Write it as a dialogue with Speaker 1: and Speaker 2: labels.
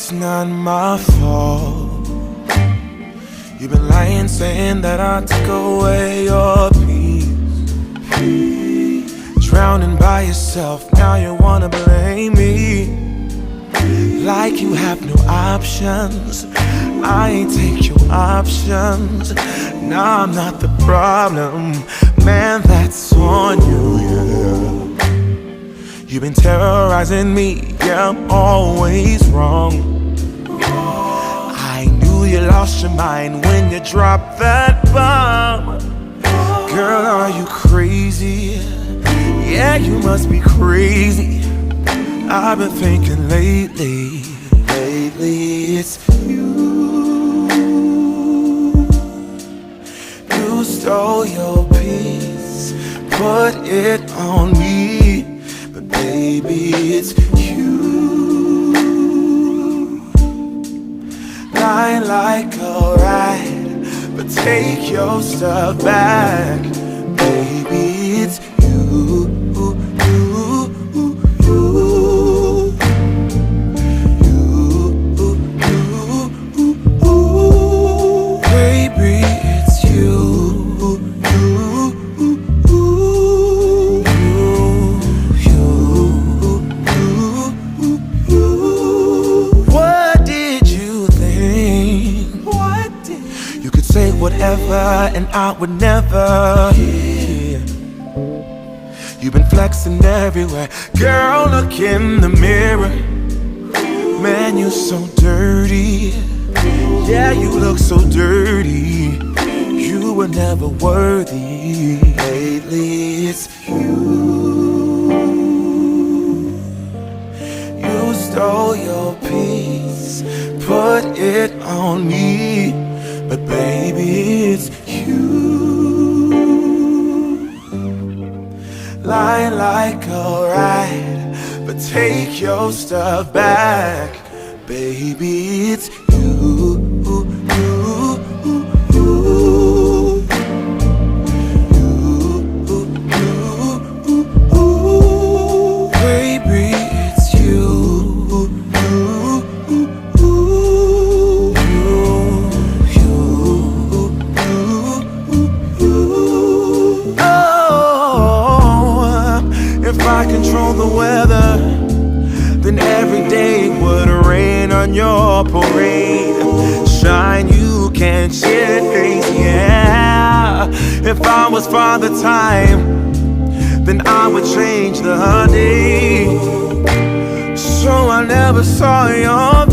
Speaker 1: It's not my fault. You've been lying, saying that I took away your peace. Drowning by yourself, now you wanna blame me. Like you have no options. I ain't take your options. Nah, I'm not the problem. Man, that's on you, yeah. You've been terrorizing me, yeah, I'm always wrong. I knew you lost your mind when you dropped that bomb. Girl, are you crazy? Yeah, you must be crazy. I've been thinking lately it's you. You stole your peace, put it on me, but baby, it's you. Lie like a rat, but take your stuff back, baby, it's you. Whatever, and I would never. Yeah. You've been flexing everywhere. Girl, look in the mirror. Man, you so dirty. Yeah, you look so dirty. You were never worthy. Lately, it's you. You stole your peace, put it on me, but baby, it's you. Lying like a rat, but take your stuff back, baby, it's you. If I control the weather, then every day would rain on your parade. Shine, you can't chase, yeah. If I was Father Time, then I would change the day, so I never saw your